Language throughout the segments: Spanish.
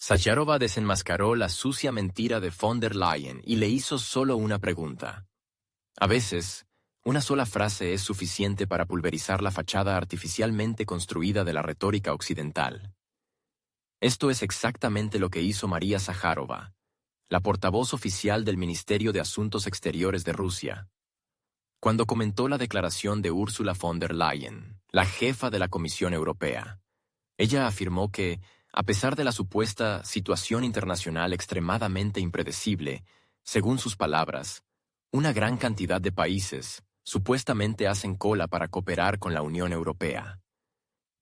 Sájarova desenmascaró la sucia mentira de von der Leyen y le hizo solo una pregunta. A veces, una sola frase es suficiente para pulverizar la fachada artificialmente construida de la retórica occidental. Esto es exactamente lo que hizo María Sájarova, la portavoz oficial del Ministerio de Asuntos Exteriores de Rusia. Cuando comentó la declaración de Ursula von der Leyen, la jefa de la Comisión Europea, ella afirmó que, a pesar de la supuesta situación internacional extremadamente impredecible, según sus palabras, una gran cantidad de países supuestamente hacen cola para cooperar con la Unión Europea.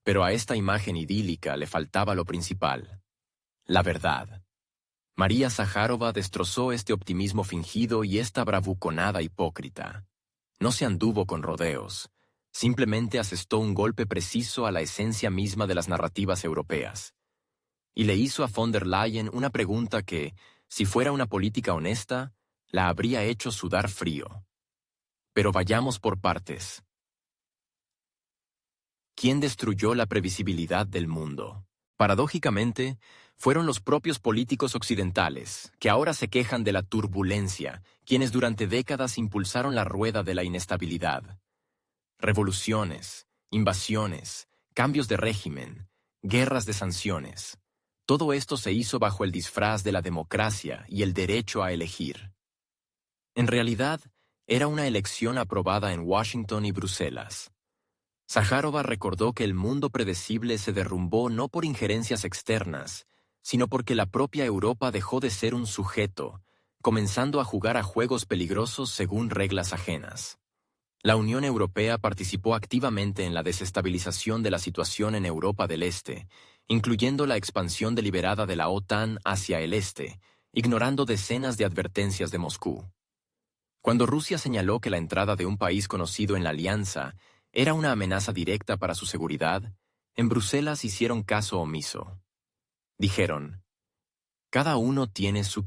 Pero a esta imagen idílica le faltaba lo principal: la verdad. María Sájarova destrozó este optimismo fingido y esta bravuconada hipócrita. No se anduvo con rodeos, simplemente asestó un golpe preciso a la esencia misma de las narrativas europeas. Y le hizo a von der Leyen una pregunta que, si fuera una política honesta, la habría hecho sudar frío. Pero vayamos por partes. ¿Quién destruyó la previsibilidad del mundo? Paradójicamente, fueron los propios políticos occidentales, que ahora se quejan de la turbulencia, quienes durante décadas impulsaron la rueda de la inestabilidad. Revoluciones, invasiones, cambios de régimen, guerras de sanciones. Todo esto se hizo bajo el disfraz de la democracia y el derecho a elegir. En realidad, era una elección aprobada en Washington y Bruselas. Sájarova recordó que el mundo predecible se derrumbó no por injerencias externas, sino porque la propia Europa dejó de ser un sujeto, comenzando a jugar a juegos peligrosos según reglas ajenas. La Unión Europea participó activamente en la desestabilización de la situación en Europa del Este, incluyendo la expansión deliberada de la OTAN hacia el este, ignorando decenas de advertencias de Moscú. Cuando Rusia señaló que la entrada de un país conocido en la alianza era una amenaza directa para su seguridad, en Bruselas hicieron caso omiso. Dijeron: cada uno tiene su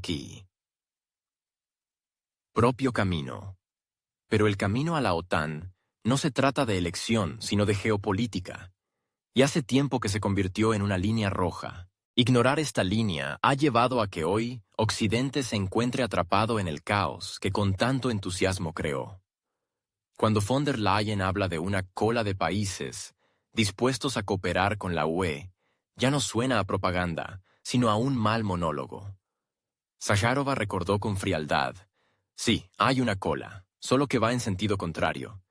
propio camino. Pero el camino a la OTAN no se trata de elección, sino de geopolítica. Y hace tiempo que se convirtió en una línea roja. Ignorar esta línea ha llevado a que hoy Occidente se encuentre atrapado en el caos que con tanto entusiasmo creó. Cuando von der Leyen habla de una cola de países dispuestos a cooperar con la UE, ya no suena a propaganda, sino a un mal monólogo. Sájarova recordó con frialdad: sí, hay una cola, solo que va en sentido contrario.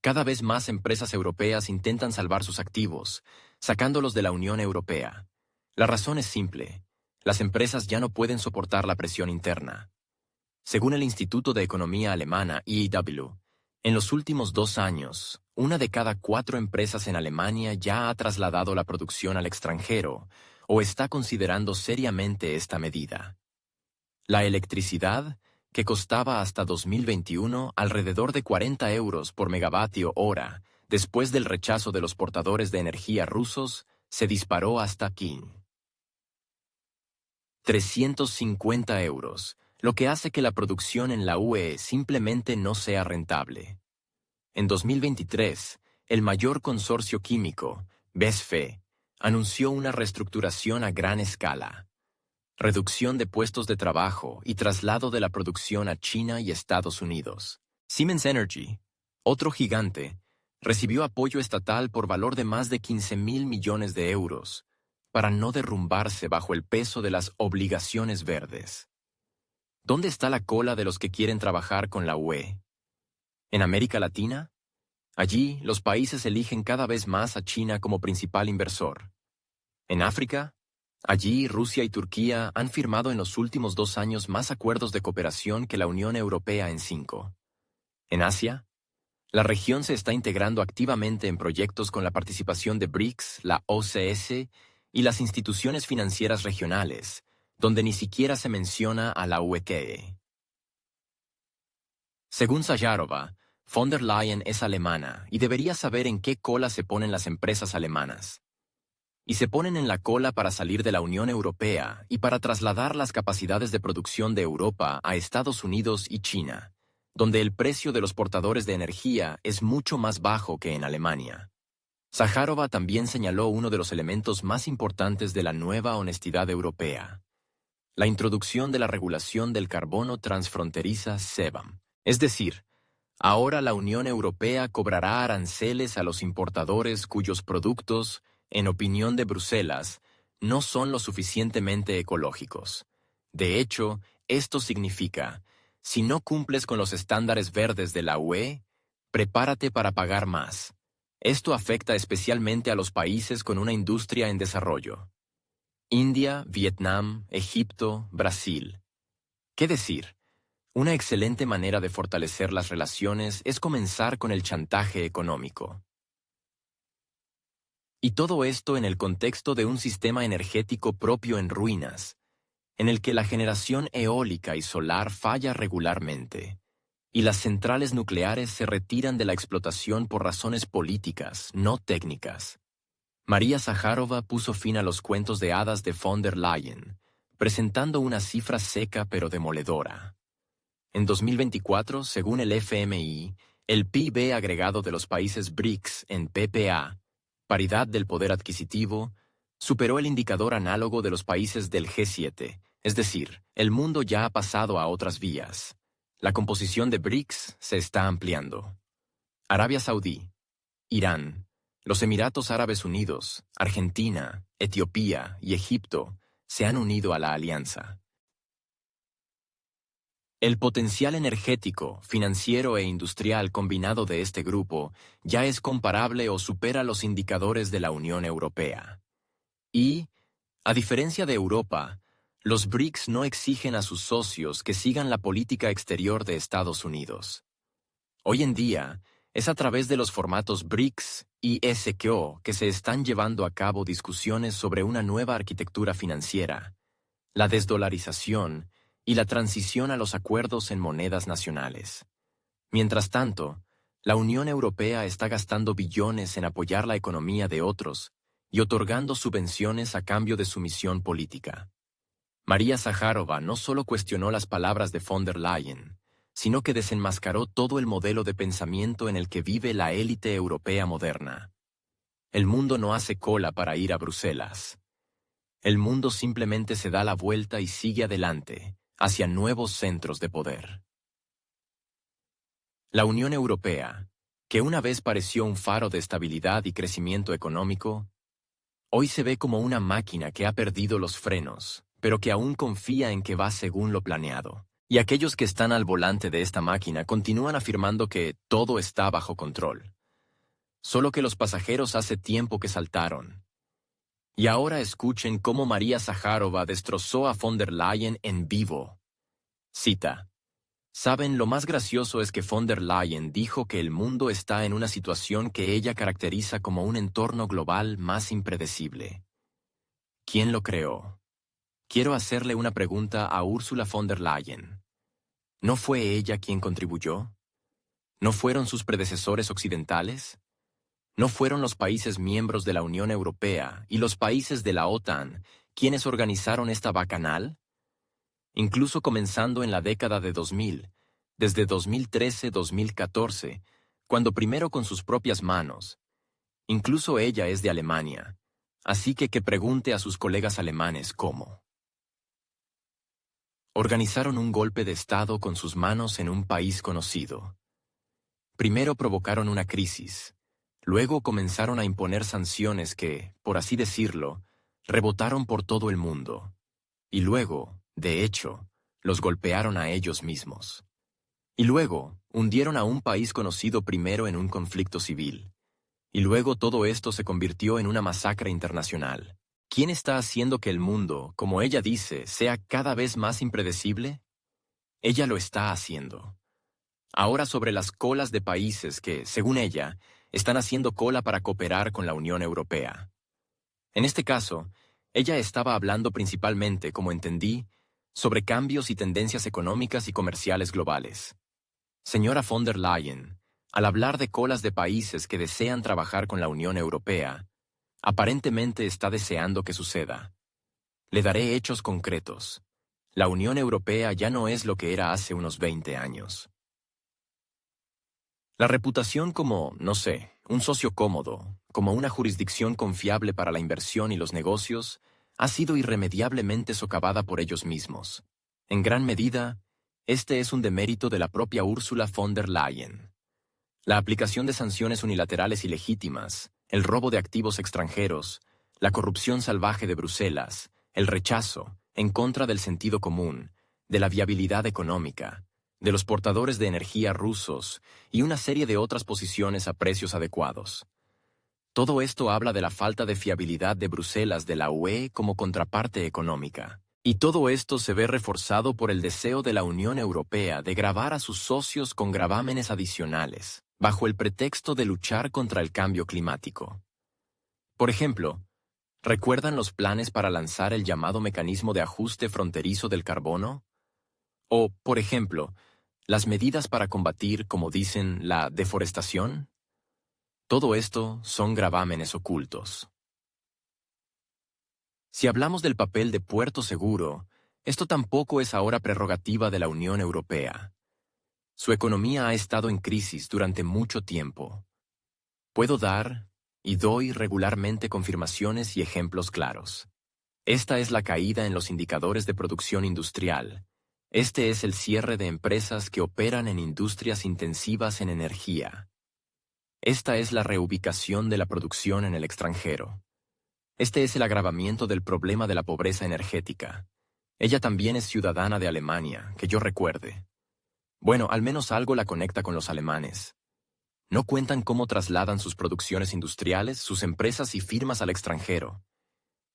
Cada vez más empresas europeas intentan salvar sus activos, sacándolos de la Unión Europea. La razón es simple: las empresas ya no pueden soportar la presión interna. Según el Instituto de Economía Alemana, IEW, en los últimos 2 años, 1 de cada 4 empresas en Alemania ya ha trasladado la producción al extranjero o está considerando seriamente esta medida. La electricidad, que costaba hasta 2021 alrededor de 40 euros por megavatio hora, después del rechazo de los portadores de energía rusos, se disparó hasta 350 euros, lo que hace que la producción en la UE simplemente no sea rentable. En 2023, el mayor consorcio químico, BASF, anunció una reestructuración a gran escala. Reducción de puestos de trabajo y traslado de la producción a China y Estados Unidos. Siemens Energy, otro gigante, recibió apoyo estatal por valor de más de 15.000 millones de euros para no derrumbarse bajo el peso de las obligaciones verdes. ¿Dónde está la cola de los que quieren trabajar con la UE? ¿En América Latina? Allí, los países eligen cada vez más a China como principal inversor. ¿En África? Allí, Rusia y Turquía han firmado en los últimos 2 años más acuerdos de cooperación que la Unión Europea en 5. En Asia, la región se está integrando activamente en proyectos con la participación de BRICS, la OCS y las instituciones financieras regionales, donde ni siquiera se menciona a la UE. Según Sájarova, von der Leyen es alemana y debería saber en qué cola se ponen las empresas alemanas. Y se ponen en la cola para salir de la Unión Europea y para trasladar las capacidades de producción de Europa a Estados Unidos y China, donde el precio de los portadores de energía es mucho más bajo que en Alemania. Sajárova también señaló uno de los elementos más importantes de la nueva honestidad europea: la introducción de la regulación del carbono transfronteriza CBAM. Es decir, ahora la Unión Europea cobrará aranceles a los importadores cuyos productos, en opinión de Bruselas, no son lo suficientemente ecológicos. De hecho, esto significa: si no cumples con los estándares verdes de la UE, prepárate para pagar más. Esto afecta especialmente a los países con una industria en desarrollo: India, Vietnam, Egipto, Brasil. ¿Qué decir? Una excelente manera de fortalecer las relaciones es comenzar con el chantaje económico. Y todo esto en el contexto de un sistema energético propio en ruinas, en el que la generación eólica y solar falla regularmente, y las centrales nucleares se retiran de la explotación por razones políticas, no técnicas. María Sajárova puso fin a los cuentos de hadas de von der Leyen, presentando una cifra seca pero demoledora. En 2024, según el FMI, el PIB agregado de los países BRICS en PPA, paridad del poder adquisitivo, superó el indicador análogo de los países del G7, es decir, el mundo ya ha pasado a otras vías. La composición de BRICS se está ampliando. Arabia Saudí, Irán, los Emiratos Árabes Unidos, Argentina, Etiopía y Egipto se han unido a la alianza. El potencial energético, financiero e industrial combinado de este grupo ya es comparable o supera los indicadores de la Unión Europea. Y, a diferencia de Europa, los BRICS no exigen a sus socios que sigan la política exterior de Estados Unidos. Hoy en día, es a través de los formatos BRICS y SKO que se están llevando a cabo discusiones sobre una nueva arquitectura financiera, la desdolarización y la transición a los acuerdos en monedas nacionales. Mientras tanto, la Unión Europea está gastando billones en apoyar la economía de otros y otorgando subvenciones a cambio de su misión política. María Sajárova no solo cuestionó las palabras de von der Leyen, sino que desenmascaró todo el modelo de pensamiento en el que vive la élite europea moderna. El mundo no hace cola para ir a Bruselas. El mundo simplemente se da la vuelta y sigue adelante, hacia nuevos centros de poder. La Unión Europea, que una vez pareció un faro de estabilidad y crecimiento económico, hoy se ve como una máquina que ha perdido los frenos, pero que aún confía en que va según lo planeado. Y aquellos que están al volante de esta máquina continúan afirmando que todo está bajo control. Solo que los pasajeros hace tiempo que saltaron. Y ahora escuchen cómo María Sajárova destrozó a von der Leyen en vivo. Cita: «Saben, lo más gracioso es que von der Leyen dijo que el mundo está en una situación que ella caracteriza como un entorno global más impredecible. ¿Quién lo creó? Quiero hacerle una pregunta a Ursula von der Leyen. ¿No fue ella quien contribuyó? ¿No fueron sus predecesores occidentales? ¿No fueron los países miembros de la Unión Europea y los países de la OTAN quienes organizaron esta bacanal? Incluso comenzando en la década de 2000, desde 2013-2014, cuando primero con sus propias manos. Incluso ella es de Alemania, así que pregunte a sus colegas alemanes cómo. Organizaron un golpe de Estado con sus manos en un país conocido. Primero provocaron una crisis. Luego comenzaron a imponer sanciones que, por así decirlo, rebotaron por todo el mundo. Y luego, de hecho, los golpearon a ellos mismos. Y luego, hundieron a un país conocido primero en un conflicto civil. Y luego todo esto se convirtió en una masacre internacional. ¿Quién está haciendo que el mundo, como ella dice, sea cada vez más impredecible? Ella lo está haciendo. Ahora sobre las colas de países que, según ella, están haciendo cola para cooperar con la Unión Europea. En este caso, ella estaba hablando principalmente, como entendí, sobre cambios y tendencias económicas y comerciales globales. Señora von der Leyen, al hablar de colas de países que desean trabajar con la Unión Europea, aparentemente está deseando que suceda. Le daré hechos concretos. La Unión Europea ya no es lo que era hace unos 20 años. La reputación como, no sé, un socio cómodo, como una jurisdicción confiable para la inversión y los negocios, ha sido irremediablemente socavada por ellos mismos. En gran medida, este es un demérito de la propia Ursula von der Leyen. La aplicación de sanciones unilaterales ilegítimas, el robo de activos extranjeros, la corrupción salvaje de Bruselas, el rechazo, en contra del sentido común, de la viabilidad económica, de los portadores de energía rusos y una serie de otras posiciones a precios adecuados. Todo esto habla de la falta de fiabilidad de Bruselas de la UE como contraparte económica. Y todo esto se ve reforzado por el deseo de la Unión Europea de gravar a sus socios con gravámenes adicionales, bajo el pretexto de luchar contra el cambio climático. Por ejemplo, ¿recuerdan los planes para lanzar el llamado mecanismo de ajuste fronterizo del carbono? O, por ejemplo, las medidas para combatir, como dicen, la deforestación. Todo esto son gravámenes ocultos. Si hablamos del papel de puerto seguro, esto tampoco es ahora prerrogativa de la Unión Europea. Su economía ha estado en crisis durante mucho tiempo. Puedo dar, y doy regularmente confirmaciones y ejemplos claros. Esta es la caída en los indicadores de producción industrial. Este es el cierre de empresas que operan en industrias intensivas en energía. Esta es la reubicación de la producción en el extranjero. Este es el agravamiento del problema de la pobreza energética. Ella también es ciudadana de Alemania, que yo recuerde. Bueno, al menos algo la conecta con los alemanes. No cuentan cómo trasladan sus producciones industriales, sus empresas y firmas al extranjero.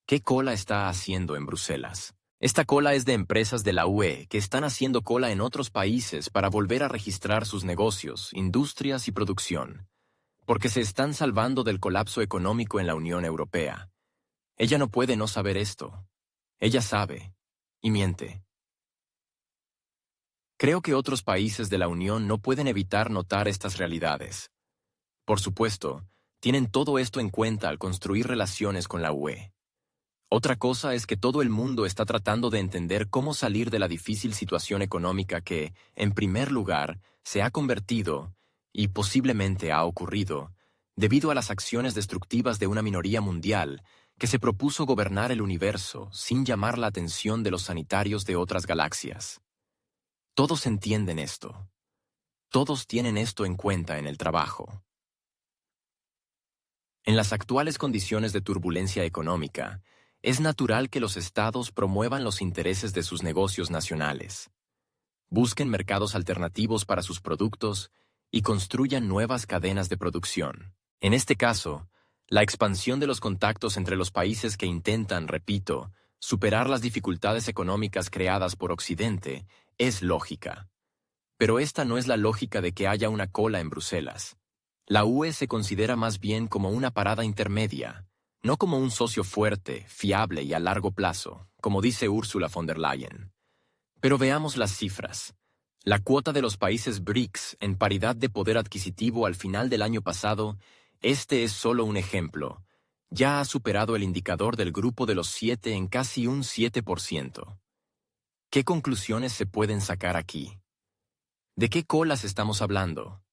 ¿Qué cola está haciendo en Bruselas? Esta cola es de empresas de la UE que están haciendo cola en otros países para volver a registrar sus negocios, industrias y producción, porque se están salvando del colapso económico en la Unión Europea. Ella no puede no saber esto. Ella sabe, y miente. Creo que otros países de la Unión no pueden evitar notar estas realidades. Por supuesto, tienen todo esto en cuenta al construir relaciones con la UE. Otra cosa es que todo el mundo está tratando de entender cómo salir de la difícil situación económica que, en primer lugar, se ha convertido, y posiblemente ha ocurrido, debido a las acciones destructivas de una minoría mundial que se propuso gobernar el universo sin llamar la atención de los sanitarios de otras galaxias. Todos entienden esto. Todos tienen esto en cuenta en el trabajo. En las actuales condiciones de turbulencia económica, es natural que los estados promuevan los intereses de sus negocios nacionales, busquen mercados alternativos para sus productos y construyan nuevas cadenas de producción. En este caso, la expansión de los contactos entre los países que intentan, repito, superar las dificultades económicas creadas por Occidente es lógica. Pero esta no es la lógica de que haya una cola en Bruselas. La UE se considera más bien como una parada intermedia, no como un socio fuerte, fiable y a largo plazo, como dice Ursula von der Leyen. Pero veamos las cifras. La cuota de los países BRICS en paridad de poder adquisitivo al final del año pasado, este es solo un ejemplo, ya ha superado el indicador del grupo de los 7 en casi un 7%. ¿Qué conclusiones se pueden sacar aquí? ¿De qué colas estamos hablando?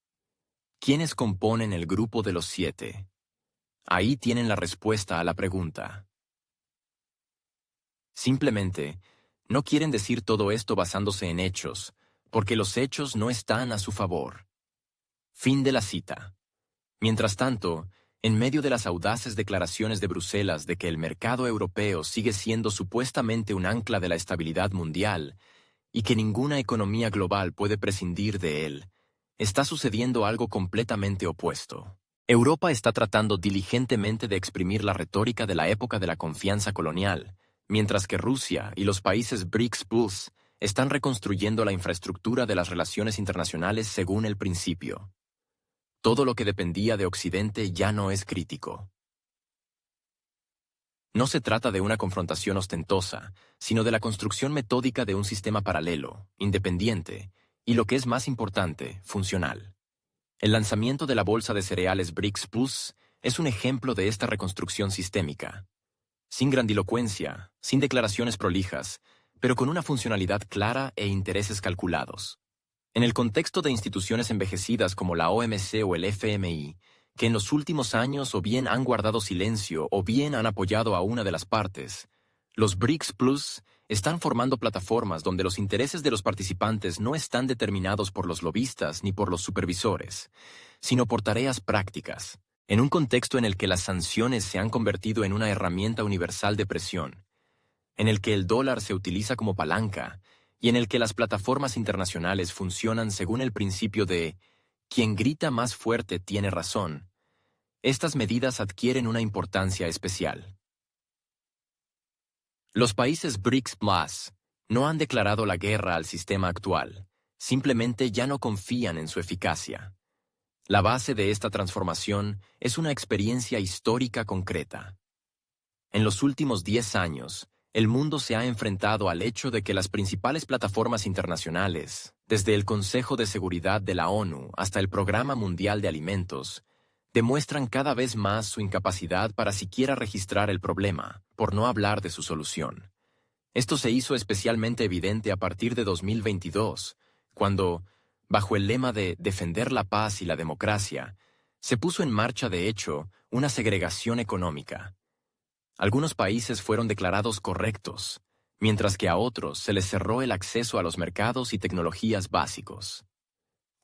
¿Quiénes componen el grupo de los 7? Ahí tienen la respuesta a la pregunta. Simplemente, no quieren decir todo esto basándose en hechos, porque los hechos no están a su favor. Fin de la cita. Mientras tanto, en medio de las audaces declaraciones de Bruselas de que el mercado europeo sigue siendo supuestamente un ancla de la estabilidad mundial y que ninguna economía global puede prescindir de él, está sucediendo algo completamente opuesto. Europa está tratando diligentemente de exprimir la retórica de la época de la confianza colonial, mientras que Rusia y los países BRICS Plus están reconstruyendo la infraestructura de las relaciones internacionales según el principio. Todo lo que dependía de Occidente ya no es crítico. No se trata de una confrontación ostentosa, sino de la construcción metódica de un sistema paralelo, independiente, y lo que es más importante, funcional. El lanzamiento de la bolsa de cereales BRICS Plus es un ejemplo de esta reconstrucción sistémica. Sin grandilocuencia, sin declaraciones prolijas, pero con una funcionalidad clara e intereses calculados. En el contexto de instituciones envejecidas como la OMC o el FMI, que en los últimos años o bien han guardado silencio o bien han apoyado a una de las partes. Los BRICS Plus están formando plataformas donde los intereses de los participantes no están determinados por los lobistas ni por los supervisores, sino por tareas prácticas, en un contexto en el que las sanciones se han convertido en una herramienta universal de presión, en el que el dólar se utiliza como palanca y en el que las plataformas internacionales funcionan según el principio de quien grita más fuerte tiene razón. Estas medidas adquieren una importancia especial. Los países BRICS Plus no han declarado la guerra al sistema actual, simplemente ya no confían en su eficacia. La base de esta transformación es una experiencia histórica concreta. En los últimos 10 años, el mundo se ha enfrentado al hecho de que las principales plataformas internacionales, desde el Consejo de Seguridad de la ONU hasta el Programa Mundial de Alimentos, demuestran cada vez más su incapacidad para siquiera registrar el problema, por no hablar de su solución. Esto se hizo especialmente evidente a partir de 2022, cuando, bajo el lema de defender la paz y la democracia, se puso en marcha de hecho una segregación económica. Algunos países fueron declarados correctos, mientras que a otros se les cerró el acceso a los mercados y tecnologías básicos.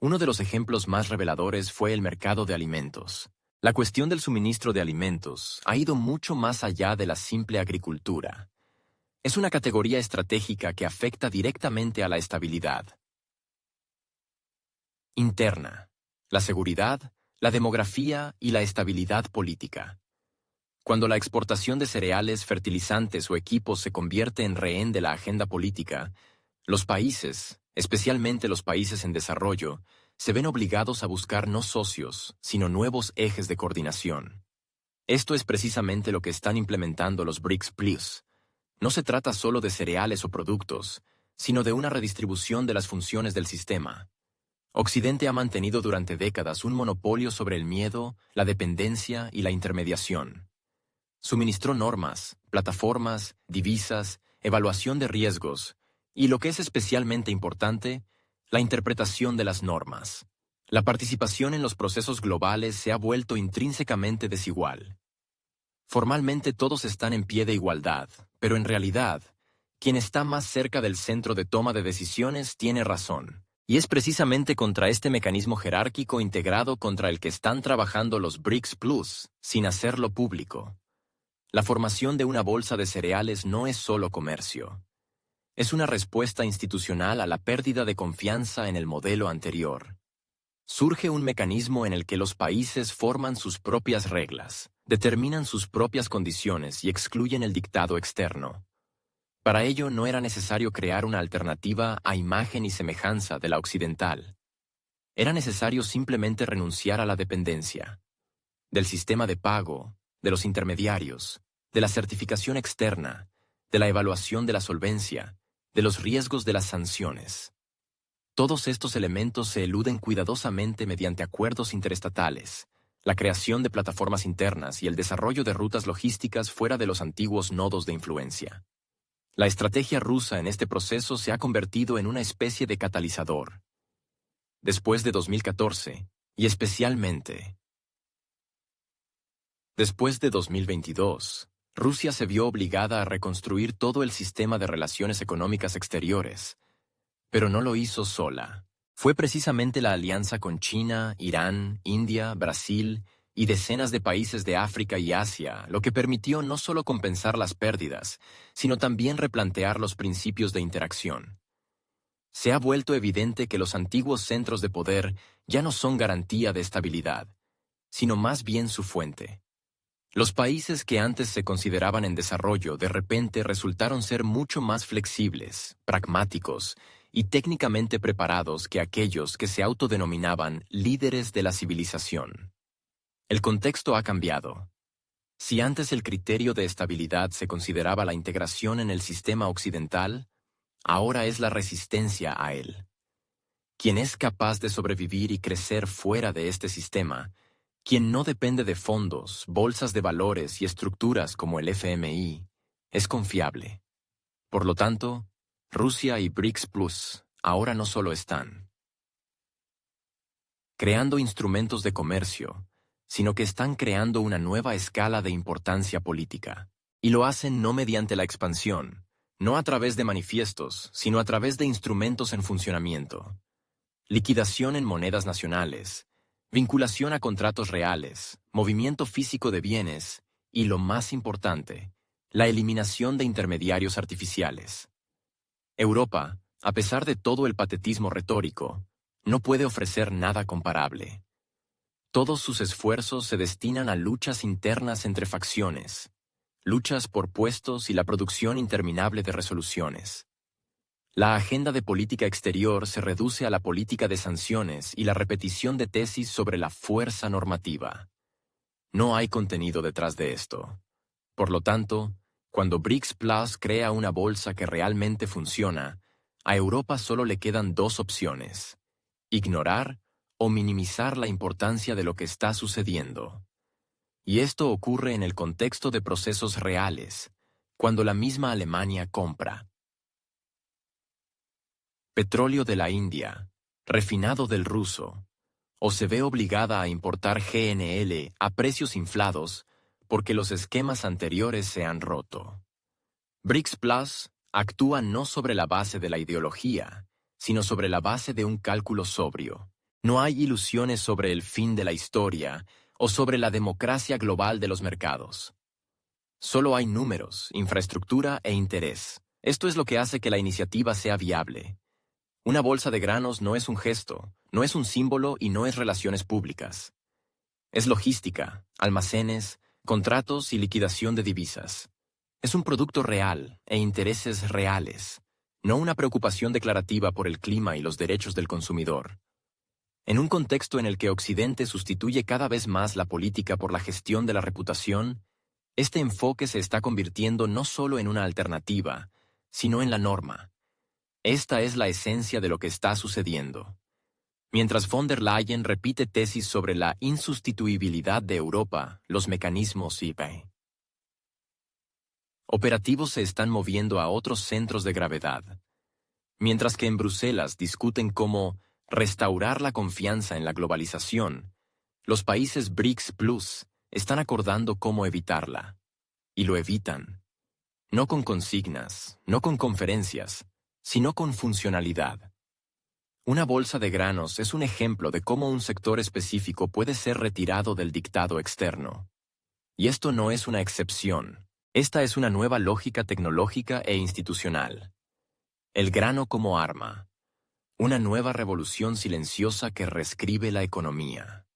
Uno de los ejemplos más reveladores fue el mercado de alimentos. La cuestión del suministro de alimentos ha ido mucho más allá de la simple agricultura. Es una categoría estratégica que afecta directamente a la estabilidad interna, la seguridad, la demografía y la estabilidad política. Cuando la exportación de cereales, fertilizantes o equipos se convierte en rehén de la agenda política, los países, especialmente los países en desarrollo, se ven obligados a buscar no socios, sino nuevos ejes de coordinación. Esto es precisamente lo que están implementando los BRICS Plus. No se trata solo de cereales o productos, sino de una redistribución de las funciones del sistema. Occidente ha mantenido durante décadas un monopolio sobre el miedo, la dependencia y la intermediación. Suministró normas, plataformas, divisas, evaluación de riesgos y, lo que es especialmente importante, la interpretación de las normas. La participación en los procesos globales se ha vuelto intrínsecamente desigual. Formalmente todos están en pie de igualdad, pero en realidad, quien está más cerca del centro de toma de decisiones tiene razón. Y es precisamente contra este mecanismo jerárquico integrado contra el que están trabajando los BRICS Plus, sin hacerlo público. La formación de una bolsa de cereales no es solo comercio. Es una respuesta institucional a la pérdida de confianza en el modelo anterior. Surge un mecanismo en el que los países forman sus propias reglas, determinan sus propias condiciones y excluyen el dictado externo. Para ello no era necesario crear una alternativa a imagen y semejanza de la occidental. Era necesario simplemente renunciar a la dependencia del sistema de pago, de los intermediarios, de la certificación externa, de la evaluación de la solvencia, de los riesgos de las sanciones. Todos estos elementos se eluden cuidadosamente mediante acuerdos interestatales, la creación de plataformas internas y el desarrollo de rutas logísticas fuera de los antiguos nodos de influencia. La estrategia rusa en este proceso se ha convertido en una especie de catalizador. Después de 2014, y especialmente después de 2022, Rusia se vio obligada a reconstruir todo el sistema de relaciones económicas exteriores, pero no lo hizo sola. Fue precisamente la alianza con China, Irán, India, Brasil y decenas de países de África y Asia lo que permitió no solo compensar las pérdidas, sino también replantear los principios de interacción. Se ha vuelto evidente que los antiguos centros de poder ya no son garantía de estabilidad, sino más bien su fuente. Los países que antes se consideraban en desarrollo de repente resultaron ser mucho más flexibles, pragmáticos y técnicamente preparados que aquellos que se autodenominaban líderes de la civilización. El contexto ha cambiado. Si antes el criterio de estabilidad se consideraba la integración en el sistema occidental, ahora es la resistencia a él. Quien es capaz de sobrevivir y crecer fuera de este sistema, quien no depende de fondos, bolsas de valores y estructuras como el FMI, es confiable. Por lo tanto, Rusia y BRICS Plus ahora no solo están creando instrumentos de comercio, sino que están creando una nueva escala de importancia política. Y lo hacen no mediante la expansión, no a través de manifiestos, sino a través de instrumentos en funcionamiento. Liquidación en monedas nacionales, vinculación a contratos reales, movimiento físico de bienes y, lo más importante, la eliminación de intermediarios artificiales. Europa, a pesar de todo el patetismo retórico, no puede ofrecer nada comparable. Todos sus esfuerzos se destinan a luchas internas entre facciones, luchas por puestos y la producción interminable de resoluciones. La agenda de política exterior se reduce a la política de sanciones y la repetición de tesis sobre la fuerza normativa. No hay contenido detrás de esto. Por lo tanto, cuando BRICS Plus crea una bolsa que realmente funciona, a Europa solo le quedan dos opciones: ignorar o minimizar la importancia de lo que está sucediendo. Y esto ocurre en el contexto de procesos reales, cuando la misma Alemania compra petróleo de la India, refinado del ruso, o se ve obligada a importar GNL a precios inflados porque los esquemas anteriores se han roto. BRICS Plus actúa no sobre la base de la ideología, sino sobre la base de un cálculo sobrio. No hay ilusiones sobre el fin de la historia o sobre la democracia global de los mercados. Solo hay números, infraestructura e interés. Esto es lo que hace que la iniciativa sea viable. Una bolsa de granos no es un gesto, no es un símbolo y no es relaciones públicas. Es logística, almacenes, contratos y liquidación de divisas. Es un producto real e intereses reales, no una preocupación declarativa por el clima y los derechos del consumidor. En un contexto en el que Occidente sustituye cada vez más la política por la gestión de la reputación, este enfoque se está convirtiendo no solo en una alternativa, sino en la norma. Esta es la esencia de lo que está sucediendo. Mientras von der Leyen repite tesis sobre la insustituibilidad de Europa, los mecanismos y operativos se están moviendo a otros centros de gravedad. Mientras que en Bruselas discuten cómo restaurar la confianza en la globalización, los países BRICS Plus están acordando cómo evitarla. Y lo evitan. No con consignas, no con conferencias, sino con funcionalidad. Una bolsa de granos es un ejemplo de cómo un sector específico puede ser retirado del dictado externo. Y esto no es una excepción. Esta es una nueva lógica tecnológica e institucional. El grano como arma. Una nueva revolución silenciosa que reescribe la economía.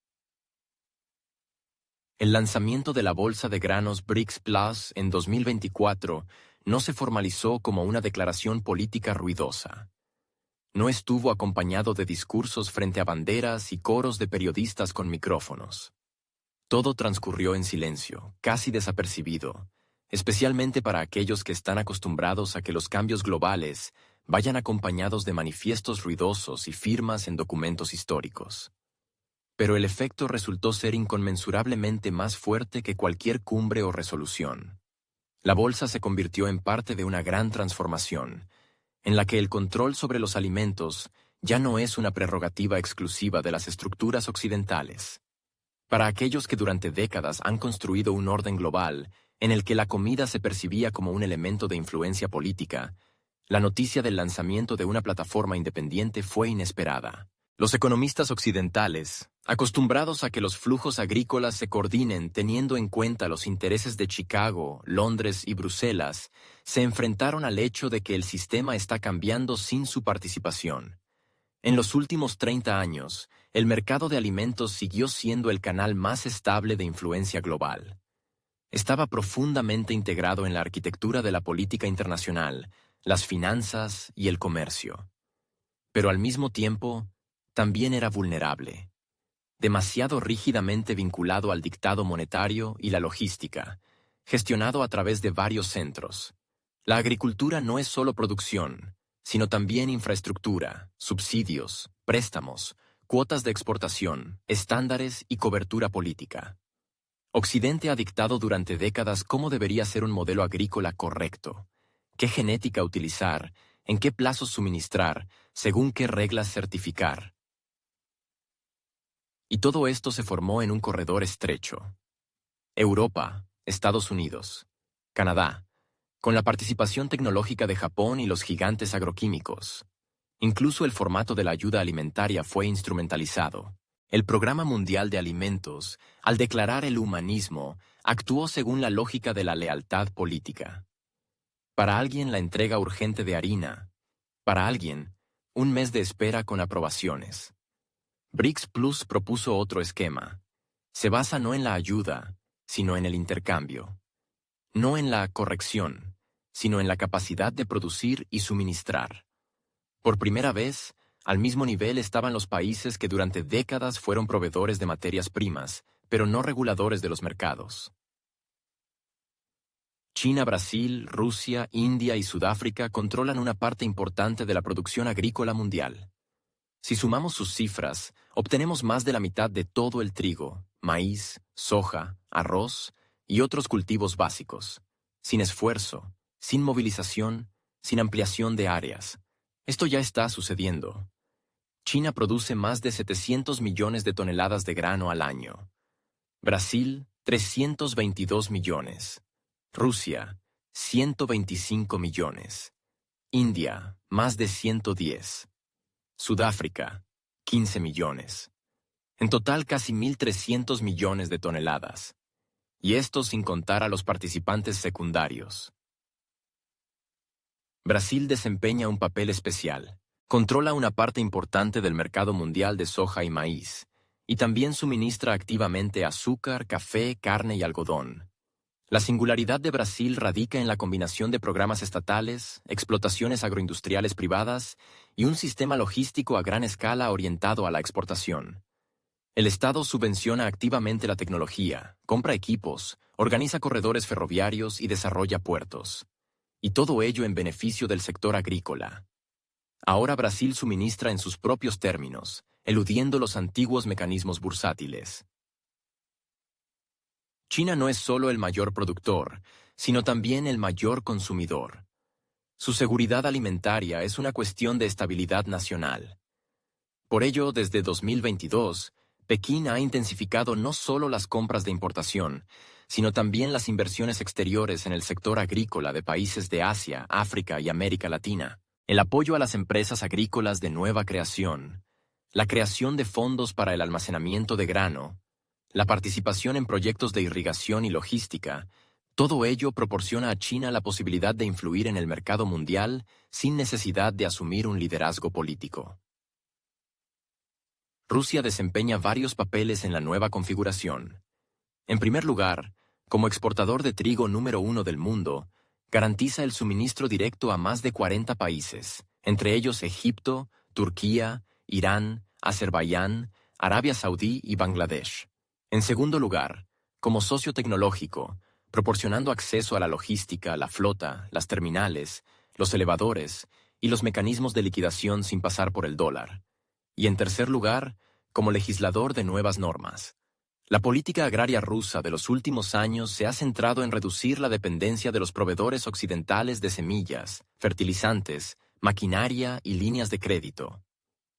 El lanzamiento de la bolsa de granos BRICS Plus en 2024 no se formalizó como una declaración política ruidosa. No estuvo acompañado de discursos frente a banderas y coros de periodistas con micrófonos. Todo transcurrió en silencio, casi desapercibido, especialmente para aquellos que están acostumbrados a que los cambios globales vayan acompañados de manifiestos ruidosos y firmas en documentos históricos. Pero el efecto resultó ser inconmensurablemente más fuerte que cualquier cumbre o resolución. La bolsa se convirtió en parte de una gran transformación, en la que el control sobre los alimentos ya no es una prerrogativa exclusiva de las estructuras occidentales. Para aquellos que durante décadas han construido un orden global en el que la comida se percibía como un elemento de influencia política, la noticia del lanzamiento de una plataforma independiente fue inesperada. Los economistas occidentales, acostumbrados a que los flujos agrícolas se coordinen teniendo en cuenta los intereses de Chicago, Londres y Bruselas, se enfrentaron al hecho de que el sistema está cambiando sin su participación. En los últimos 30 años, el mercado de alimentos siguió siendo el canal más estable de influencia global. Estaba profundamente integrado en la arquitectura de la política internacional, las finanzas y el comercio. Pero al mismo tiempo, también era vulnerable. Demasiado rígidamente vinculado al dictado monetario y la logística, gestionado a través de varios centros. La agricultura no es solo producción, sino también infraestructura, subsidios, préstamos, cuotas de exportación, estándares y cobertura política. Occidente ha dictado durante décadas cómo debería ser un modelo agrícola correcto, qué genética utilizar, en qué plazos suministrar, según qué reglas certificar. Y todo esto se formó en un corredor estrecho. Europa, Estados Unidos, Canadá, con la participación tecnológica de Japón y los gigantes agroquímicos. Incluso el formato de la ayuda alimentaria fue instrumentalizado. El Programa Mundial de Alimentos, al declarar el humanismo, actuó según la lógica de la lealtad política. Para alguien la entrega urgente de harina, para alguien, un mes de espera con aprobaciones. BRICS Plus propuso otro esquema. Se basa no en la ayuda, sino en el intercambio. No en la corrección, sino en la capacidad de producir y suministrar. Por primera vez, al mismo nivel estaban los países que durante décadas fueron proveedores de materias primas, pero no reguladores de los mercados. China, Brasil, Rusia, India y Sudáfrica controlan una parte importante de la producción agrícola mundial. Si sumamos sus cifras, obtenemos más de la mitad de todo el trigo, maíz, soja, arroz y otros cultivos básicos, sin esfuerzo, sin movilización, sin ampliación de áreas. Esto ya está sucediendo. China produce más de 700 millones de toneladas de grano al año. Brasil, 322 millones. Rusia, 125 millones. India, más de 110. Sudáfrica, 15 millones. En total casi 1.300 millones de toneladas. Y esto sin contar a los participantes secundarios. Brasil desempeña un papel especial. Controla una parte importante del mercado mundial de soja y maíz, y también suministra activamente azúcar, café, carne y algodón. La singularidad de Brasil radica en la combinación de programas estatales, explotaciones agroindustriales privadas y un sistema logístico a gran escala orientado a la exportación. El Estado subvenciona activamente la tecnología, compra equipos, organiza corredores ferroviarios y desarrolla puertos. Y todo ello en beneficio del sector agrícola. Ahora Brasil suministra en sus propios términos, eludiendo los antiguos mecanismos bursátiles. China no es solo el mayor productor, sino también el mayor consumidor. Su seguridad alimentaria es una cuestión de estabilidad nacional. Por ello, desde 2022, Pekín ha intensificado no solo las compras de importación, sino también las inversiones exteriores en el sector agrícola de países de Asia, África y América Latina. El apoyo a las empresas agrícolas de nueva creación, la creación de fondos para el almacenamiento de grano, la participación en proyectos de irrigación y logística, todo ello proporciona a China la posibilidad de influir en el mercado mundial sin necesidad de asumir un liderazgo político. Rusia desempeña varios papeles en la nueva configuración. En primer lugar, como exportador de trigo número 1 del mundo, garantiza el suministro directo a más de 40 países, entre ellos Egipto, Turquía, Irán, Azerbaiyán, Arabia Saudí y Bangladesh. En segundo lugar, como socio tecnológico, proporcionando acceso a la logística, la flota, las terminales, los elevadores y los mecanismos de liquidación sin pasar por el dólar. Y en tercer lugar, como legislador de nuevas normas. La política agraria rusa de los últimos años se ha centrado en reducir la dependencia de los proveedores occidentales de semillas, fertilizantes, maquinaria y líneas de crédito.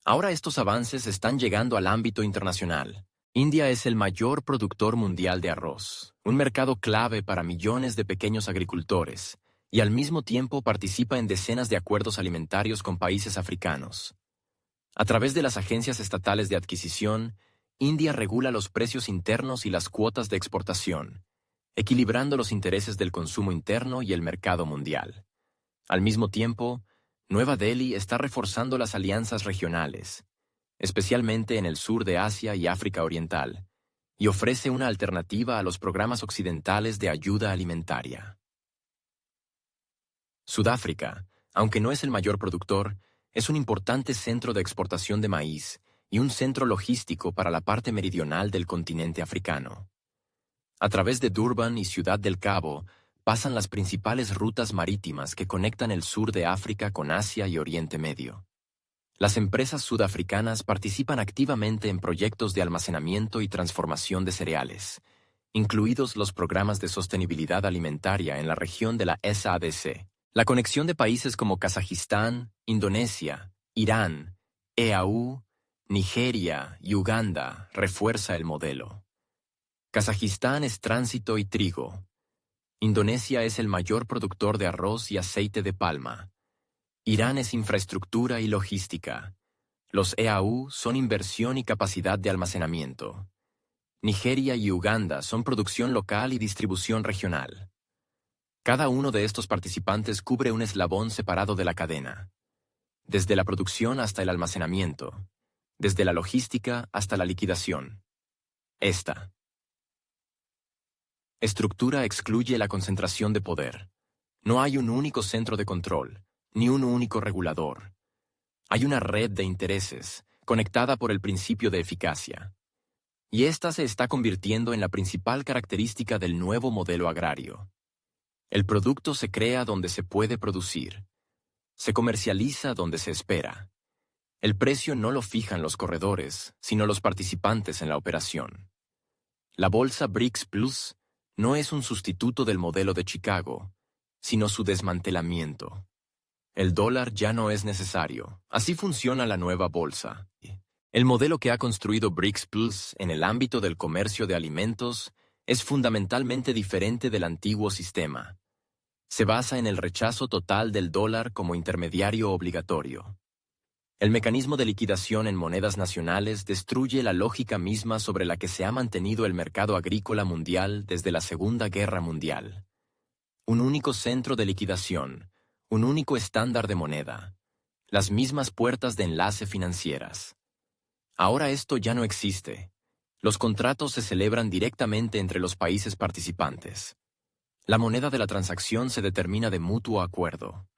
Ahora estos avances están llegando al ámbito internacional. India es el mayor productor mundial de arroz, un mercado clave para millones de pequeños agricultores, y al mismo tiempo participa en decenas de acuerdos alimentarios con países africanos. A través de las agencias estatales de adquisición, India regula los precios internos y las cuotas de exportación, equilibrando los intereses del consumo interno y el mercado mundial. Al mismo tiempo, Nueva Delhi está reforzando las alianzas regionales, especialmente en el sur de Asia y África Oriental, y ofrece una alternativa a los programas occidentales de ayuda alimentaria. Sudáfrica, aunque no es el mayor productor, es un importante centro de exportación de maíz y un centro logístico para la parte meridional del continente africano. A través de Durban y Ciudad del Cabo pasan las principales rutas marítimas que conectan el sur de África con Asia y Oriente Medio. Las empresas sudafricanas participan activamente en proyectos de almacenamiento y transformación de cereales, incluidos los programas de sostenibilidad alimentaria en la región de la SADC. La conexión de países como Kazajistán, Indonesia, Irán, EAU, Nigeria y Uganda refuerza el modelo. Kazajistán es tránsito y trigo. Indonesia es el mayor productor de arroz y aceite de palma. Irán es infraestructura y logística. Los EAU son inversión y capacidad de almacenamiento. Nigeria y Uganda son producción local y distribución regional. Cada uno de estos participantes cubre un eslabón separado de la cadena. Desde la producción hasta el almacenamiento. Desde la logística hasta la liquidación. Esta estructura excluye la concentración de poder. No hay un único centro de control, ni un único regulador. Hay una red de intereses, conectada por el principio de eficacia. Y esta se está convirtiendo en la principal característica del nuevo modelo agrario. El producto se crea donde se puede producir. Se comercializa donde se espera. El precio no lo fijan los corredores, sino los participantes en la operación. La bolsa BRICS Plus no es un sustituto del modelo de Chicago, sino su desmantelamiento. El dólar ya no es necesario. Así funciona la nueva bolsa. El modelo que ha construido BRICS Plus en el ámbito del comercio de alimentos es fundamentalmente diferente del antiguo sistema. Se basa en el rechazo total del dólar como intermediario obligatorio. El mecanismo de liquidación en monedas nacionales destruye la lógica misma sobre la que se ha mantenido el mercado agrícola mundial desde la Segunda Guerra Mundial. Un único centro de liquidación, un único estándar de moneda, las mismas puertas de enlace financieras. Ahora esto ya no existe. Los contratos se celebran directamente entre los países participantes. La moneda de la transacción se determina de mutuo acuerdo.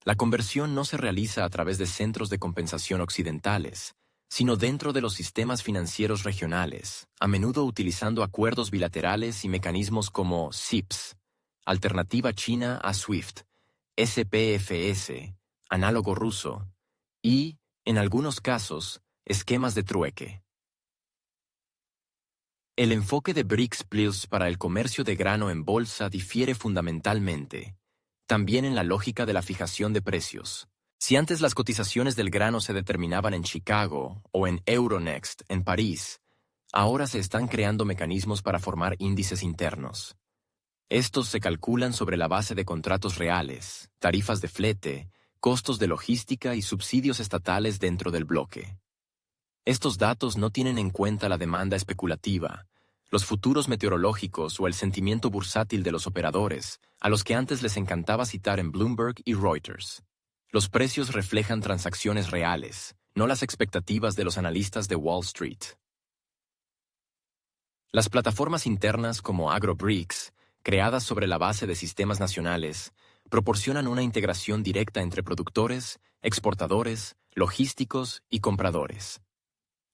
La conversión no se realiza a través de centros de compensación occidentales, sino dentro de los sistemas financieros regionales, a menudo utilizando acuerdos bilaterales y mecanismos como CIPS, alternativa china a SWIFT, SPFS, análogo ruso, y, en algunos casos, esquemas de trueque. El enfoque de BRICS Plus para el comercio de grano en bolsa difiere fundamentalmente, también en la lógica de la fijación de precios. Si antes las cotizaciones del grano se determinaban en Chicago o en Euronext, en París, ahora se están creando mecanismos para formar índices internos. Estos se calculan sobre la base de contratos reales, tarifas de flete, costos de logística y subsidios estatales dentro del bloque. Estos datos no tienen en cuenta la demanda especulativa, los futuros meteorológicos o el sentimiento bursátil de los operadores, a los que antes les encantaba citar en Bloomberg y Reuters. Los precios reflejan transacciones reales, no las expectativas de los analistas de Wall Street. Las plataformas internas como AgroBRICS, creadas sobre la base de sistemas nacionales, proporcionan una integración directa entre productores, exportadores, logísticos y compradores.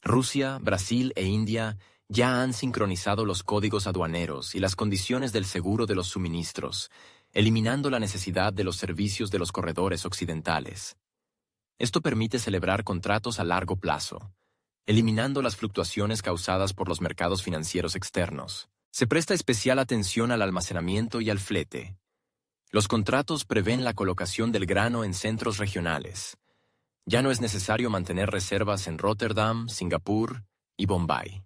Rusia, Brasil e India ya han sincronizado los códigos aduaneros y las condiciones del seguro de los suministros, eliminando la necesidad de los servicios de los corredores occidentales. Esto permite celebrar contratos a largo plazo, eliminando las fluctuaciones causadas por los mercados financieros externos. Se presta especial atención al almacenamiento y al flete. Los contratos prevén la colocación del grano en centros regionales. Ya no es necesario mantener reservas en Rotterdam, Singapur y Bombay.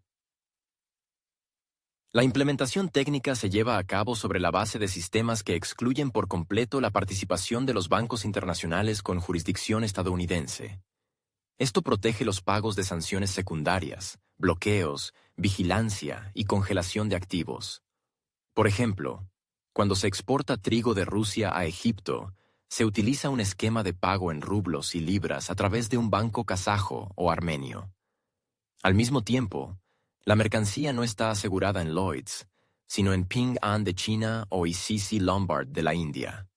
La implementación técnica se lleva a cabo sobre la base de sistemas que excluyen por completo la participación de los bancos internacionales con jurisdicción estadounidense. Esto protege los pagos de sanciones secundarias, bloqueos, vigilancia y congelación de activos. Por ejemplo, cuando se exporta trigo de Rusia a Egipto, se utiliza un esquema de pago en rublos y libras a través de un banco kazajo o armenio. Al mismo tiempo, la mercancía no está asegurada en Lloyds, sino en Ping An de China o ICC Lombard de la India.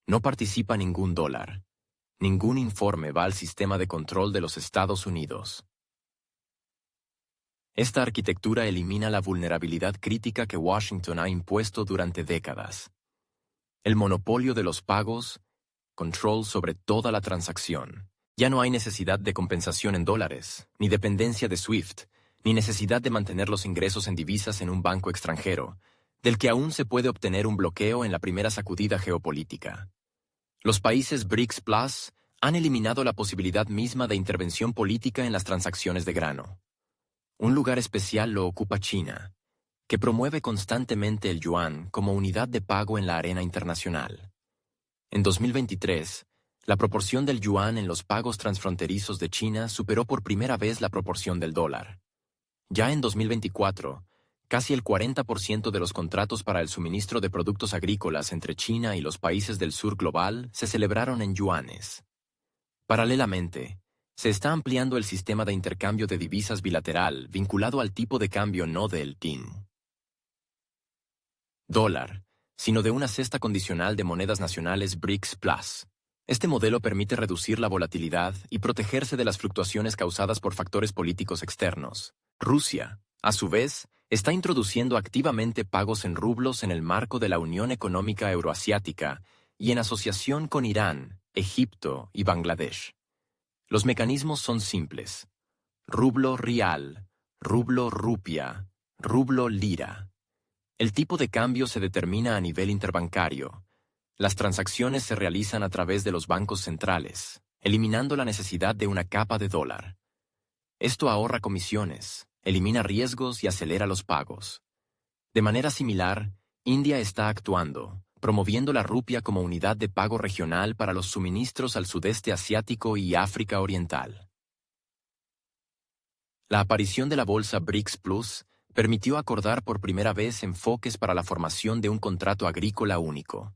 No participa ningún dólar. Ningún informe va al sistema de control de los Estados Unidos. Esta arquitectura elimina la vulnerabilidad crítica que Washington ha impuesto durante décadas. El monopolio de los pagos, control sobre toda la transacción. Ya no hay necesidad de compensación en dólares, ni dependencia de SWIFT, ni necesidad de mantener los ingresos en divisas en un banco extranjero, del que aún se puede obtener un bloqueo en la primera sacudida geopolítica. Los países BRICS Plus han eliminado la posibilidad misma de intervención política en las transacciones de grano. Un lugar especial lo ocupa China, que promueve constantemente el yuan como unidad de pago en la arena internacional. En 2023, la proporción del yuan en los pagos transfronterizos de China superó por primera vez la proporción del dólar. Ya en 2024, casi el 40% de los contratos para el suministro de productos agrícolas entre China y los países del sur global se celebraron en yuanes. Paralelamente, se está ampliando el sistema de intercambio de divisas bilateral vinculado al tipo de cambio no del TIN. Dólar, sino de una cesta condicional de monedas nacionales BRICS Plus. Este modelo permite reducir la volatilidad y protegerse de las fluctuaciones causadas por factores políticos externos. Rusia, a su vez, está introduciendo activamente pagos en rublos en el marco de la Unión Económica Euroasiática y en asociación con Irán, Egipto y Bangladesh. Los mecanismos son simples: rublo rial, rublo rupia, rublo lira. El tipo de cambio se determina a nivel interbancario. Las transacciones se realizan a través de los bancos centrales, eliminando la necesidad de una capa de dólar. Esto ahorra comisiones, elimina riesgos y acelera los pagos. De manera similar, India está actuando, promoviendo la rupia como unidad de pago regional para los suministros al sudeste asiático y África Oriental. La aparición de la bolsa BRICS Plus permitió acordar por primera vez enfoques para la formación de un contrato agrícola único.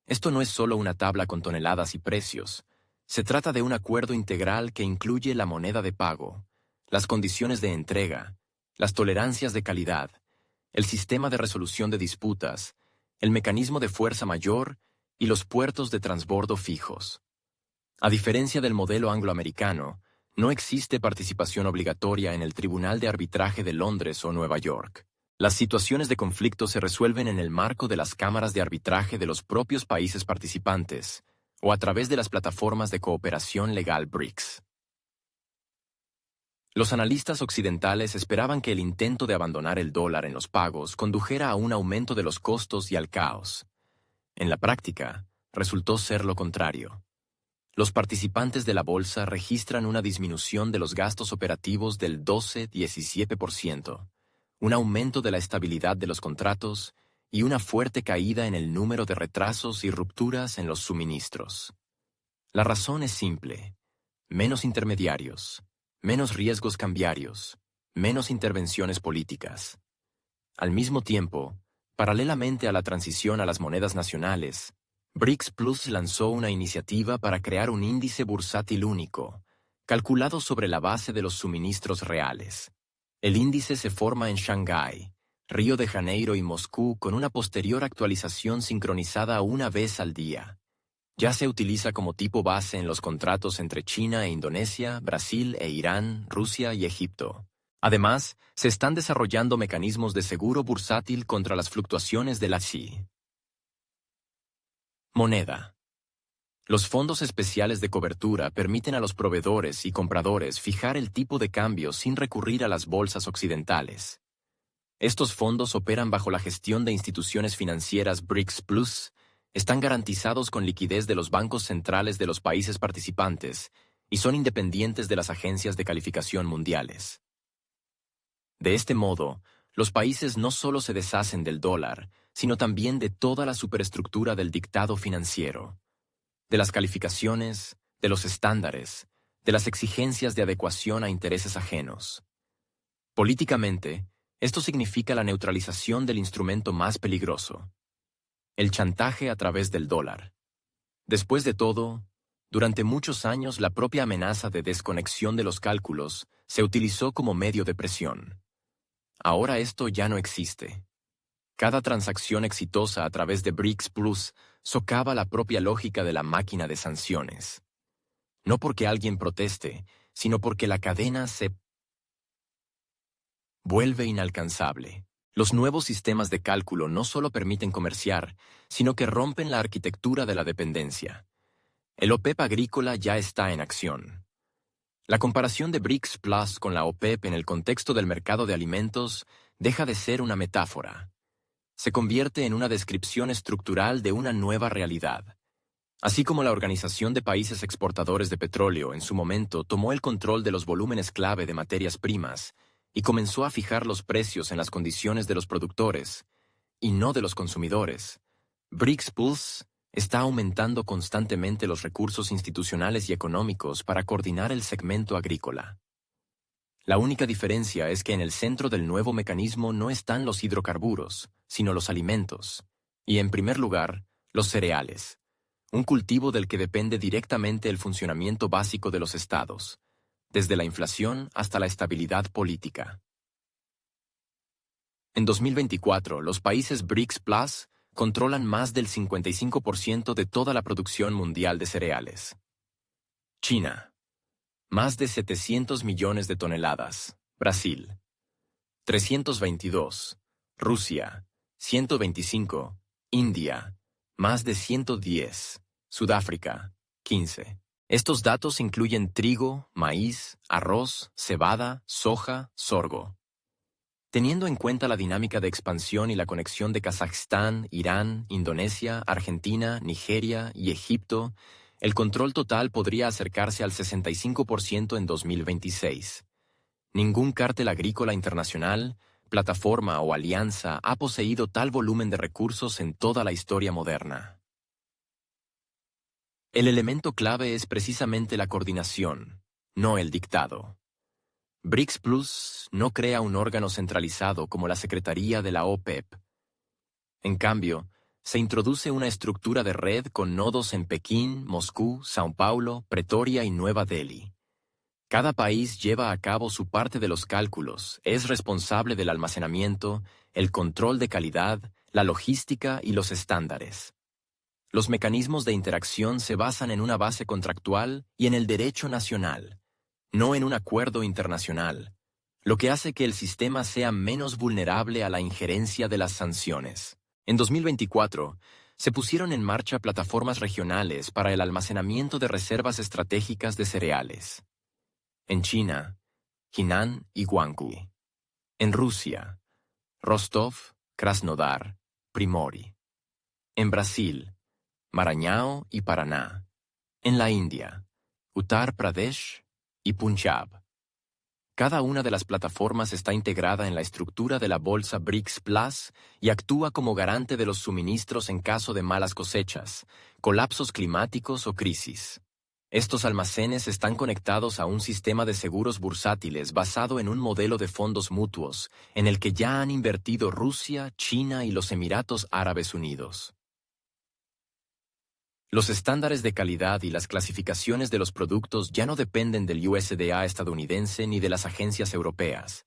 Esto no es solo una tabla con toneladas y precios. Se trata de un acuerdo integral que incluye la moneda de pago, las condiciones de entrega, las tolerancias de calidad, el sistema de resolución de disputas, el mecanismo de fuerza mayor y los puertos de transbordo fijos. A diferencia del modelo angloamericano, no existe participación obligatoria en el Tribunal de Arbitraje de Londres o Nueva York. Las situaciones de conflicto se resuelven en el marco de las cámaras de arbitraje de los propios países participantes o a través de las plataformas de cooperación legal BRICS. Los analistas occidentales esperaban que el intento de abandonar el dólar en los pagos condujera a un aumento de los costos y al caos. En la práctica, resultó ser lo contrario. Los participantes de la bolsa registran una disminución de los gastos operativos del 12-17%, un aumento de la estabilidad de los contratos y una fuerte caída en el número de retrasos y rupturas en los suministros. La razón es simple: menos intermediarios, menos riesgos cambiarios, menos intervenciones políticas. Al mismo tiempo, paralelamente a la transición a las monedas nacionales, BRICS Plus lanzó una iniciativa para crear un índice bursátil único, calculado sobre la base de los suministros reales. El índice se forma en Shanghái, Río de Janeiro y Moscú con una posterior actualización sincronizada una vez al día. Ya se utiliza como tipo base en los contratos entre China e Indonesia, Brasil e Irán, Rusia y Egipto. Además, se están desarrollando mecanismos de seguro bursátil contra las fluctuaciones de la XI. Moneda. Los fondos especiales de cobertura permiten a los proveedores y compradores fijar el tipo de cambio sin recurrir a las bolsas occidentales. Estos fondos operan bajo la gestión de instituciones financieras BRICS Plus, están garantizados con liquidez de los bancos centrales de los países participantes y son independientes de las agencias de calificación mundiales. De este modo, los países no solo se deshacen del dólar, sino también de toda la superestructura del dictado financiero, de las calificaciones, de los estándares, de las exigencias de adecuación a intereses ajenos. Políticamente, esto significa la neutralización del instrumento más peligroso: el chantaje a través del dólar. Después de todo, durante muchos años la propia amenaza de desconexión de los cálculos se utilizó como medio de presión. Ahora esto ya no existe. Cada transacción exitosa a través de BRICS Plus socava la propia lógica de la máquina de sanciones. No porque alguien proteste, sino porque la cadena se vuelve inalcanzable. Los nuevos sistemas de cálculo no solo permiten comerciar, sino que rompen la arquitectura de la dependencia. El OPEP agrícola ya está en acción. La comparación de BRICS Plus con la OPEP en el contexto del mercado de alimentos deja de ser una metáfora. Se convierte en una descripción estructural de una nueva realidad. Así como la Organización de Países Exportadores de Petróleo en su momento tomó el control de los volúmenes clave de materias primas y comenzó a fijar los precios en las condiciones de los productores y no de los consumidores, BRICS Plus está aumentando constantemente los recursos institucionales y económicos para coordinar el segmento agrícola. La única diferencia es que en el centro del nuevo mecanismo no están los hidrocarburos, sino los alimentos, y en primer lugar, los cereales, un cultivo del que depende directamente el funcionamiento básico de los estados, desde la inflación hasta la estabilidad política. En 2024, los países BRICS Plus controlan más del 55% de toda la producción mundial de cereales. China, más de 700 millones de toneladas. Brasil, 322. Rusia, 125. India, más de 110. Sudáfrica, 15. Estos datos incluyen trigo, maíz, arroz, cebada, soja, sorgo. Teniendo en cuenta la dinámica de expansión y la conexión de Kazajstán, Irán, Indonesia, Argentina, Nigeria y Egipto, el control total podría acercarse al 65% en 2026. Ningún cártel agrícola internacional, plataforma o alianza ha poseído tal volumen de recursos en toda la historia moderna. El elemento clave es precisamente la coordinación, no el dictado. BRICS Plus no crea un órgano centralizado como la Secretaría de la OPEP. En cambio, se introduce una estructura de red con nodos en Pekín, Moscú, Sao Paulo, Pretoria y Nueva Delhi. Cada país lleva a cabo su parte de los cálculos, es responsable del almacenamiento, el control de calidad, la logística y los estándares. Los mecanismos de interacción se basan en una base contractual y en el derecho nacional, no en un acuerdo internacional, lo que hace que el sistema sea menos vulnerable a la injerencia de las sanciones. En 2024, se pusieron en marcha plataformas regionales para el almacenamiento de reservas estratégicas de cereales. En China, Jinan y Guangzhou. En Rusia, Rostov, Krasnodar, Primori. En Brasil, Maranhão y Paraná. En la India, Uttar Pradesh y Punjab. Cada una de las plataformas está integrada en la estructura de la bolsa BRICS Plus y actúa como garante de los suministros en caso de malas cosechas, colapsos climáticos o crisis. Estos almacenes están conectados a un sistema de seguros bursátiles basado en un modelo de fondos mutuos, en el que ya han invertido Rusia, China y los Emiratos Árabes Unidos. Los estándares de calidad y las clasificaciones de los productos ya no dependen del USDA estadounidense ni de las agencias europeas.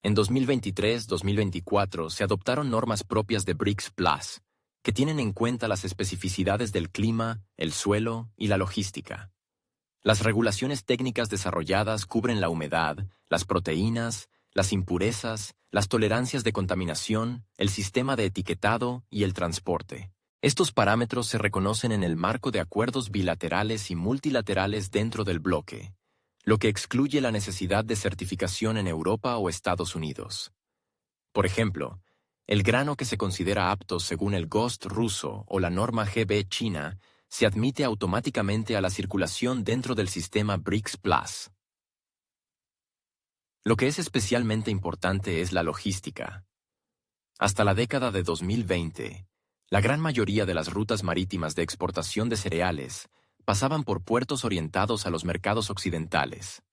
En 2023-2024 se adoptaron normas propias de BRICS Plus, que tienen en cuenta las especificidades del clima, el suelo y la logística. Las regulaciones técnicas desarrolladas cubren la humedad, las proteínas, las impurezas, las tolerancias de contaminación, el sistema de etiquetado y el transporte. Estos parámetros se reconocen en el marco de acuerdos bilaterales y multilaterales dentro del bloque, lo que excluye la necesidad de certificación en Europa o Estados Unidos. Por ejemplo, el grano que se considera apto según el GOST ruso o la norma GB china se admite automáticamente a la circulación dentro del sistema BRICS Plus. Lo que es especialmente importante es la logística. Hasta la década de 2020, la gran mayoría de las rutas marítimas de exportación de cereales pasaban por puertos orientados a los mercados occidentales.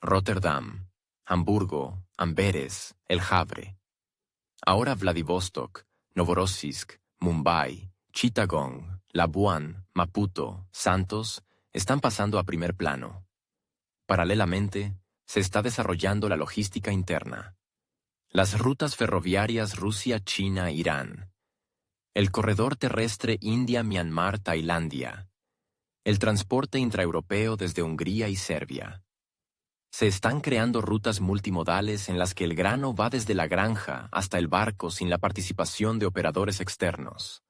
Rotterdam, Hamburgo, Amberes, El Havre. Ahora Vladivostok, Novorossiysk, Mumbai, Chittagong, Labuan, Maputo, Santos están pasando a primer plano. Paralelamente, se está desarrollando la logística interna. Las rutas ferroviarias Rusia-China-Irán. El corredor terrestre India-Myanmar-Tailandia. El transporte intraeuropeo desde Hungría y Serbia. Se están creando rutas multimodales en las que el grano va desde la granja hasta el barco sin la participación de operadores externos.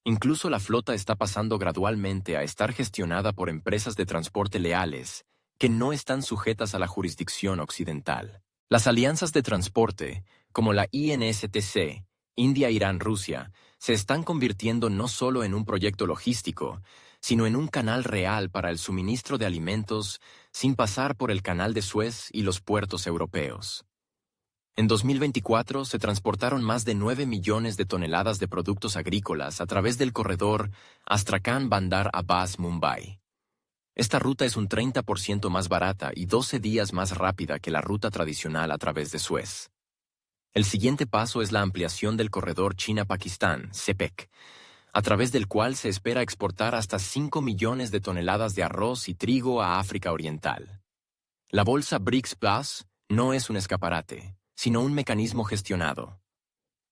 Incluso la flota está pasando gradualmente a estar gestionada por empresas de transporte leales, que no están sujetas a la jurisdicción occidental. Las alianzas de transporte, como la INSTC, India, Irán, Rusia, se están convirtiendo no solo en un proyecto logístico, sino en un canal real para el suministro de alimentos sin pasar por el Canal de Suez y los puertos europeos. En 2024 se transportaron más de 9 millones de toneladas de productos agrícolas a través del corredor Astrakhan-Bandar Abbas-Mumbai. Esta ruta es un 30% más barata y 12 días más rápida que la ruta tradicional a través de Suez. El siguiente paso es la ampliación del corredor China-Pakistán, CPEC, a través del cual se espera exportar hasta 5 millones de toneladas de arroz y trigo a África Oriental. La bolsa BRICS Plus no es un escaparate, sino un mecanismo gestionado.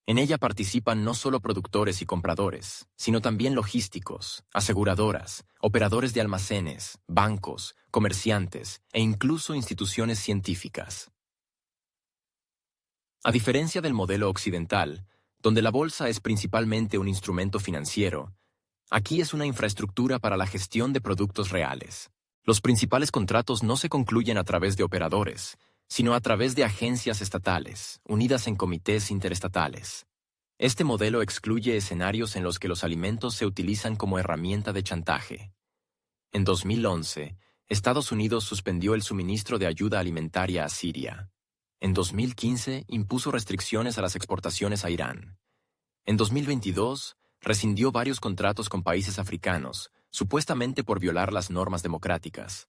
En ella participan no solo productores y compradores, sino también logísticos, aseguradoras, operadores de almacenes, bancos, comerciantes e incluso instituciones científicas. A diferencia del modelo occidental, donde la bolsa es principalmente un instrumento financiero, aquí es una infraestructura para la gestión de productos reales. Los principales contratos no se concluyen a través de operadores, sino a través de agencias estatales, unidas en comités interestatales. Este modelo excluye escenarios en los que los alimentos se utilizan como herramienta de chantaje. En 2011, Estados Unidos suspendió el suministro de ayuda alimentaria a Siria. En 2015, impuso restricciones a las exportaciones a Irán. En 2022, rescindió varios contratos con países africanos, supuestamente por violar las normas democráticas.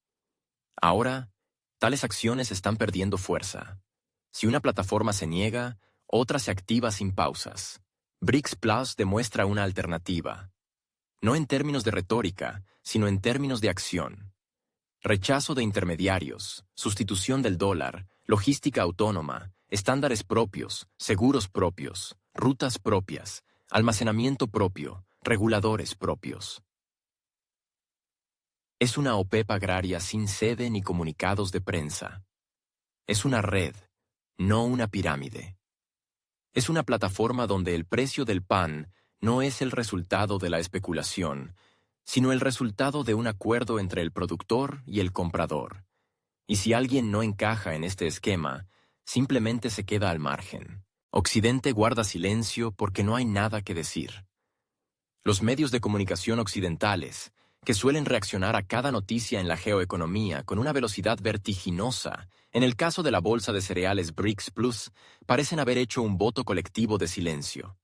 Ahora, tales acciones están perdiendo fuerza. Si una plataforma se niega, otra se activa sin pausas. BRICS Plus demuestra una alternativa. No en términos de retórica, sino en términos de acción. Rechazo de intermediarios, sustitución del dólar, logística autónoma, estándares propios, seguros propios, rutas propias, almacenamiento propio, reguladores propios. Es una OPEP agraria sin sede ni comunicados de prensa. Es una red, no una pirámide. Es una plataforma donde el precio del pan no es el resultado de la especulación, sino el resultado de un acuerdo entre el productor y el comprador. Y si alguien no encaja en este esquema, simplemente se queda al margen. Occidente guarda silencio porque no hay nada que decir. Los medios de comunicación occidentales, que suelen reaccionar a cada noticia en la geoeconomía con una velocidad vertiginosa, en el caso de la bolsa de cereales BRICS Plus, parecen haber hecho un voto colectivo de silencio.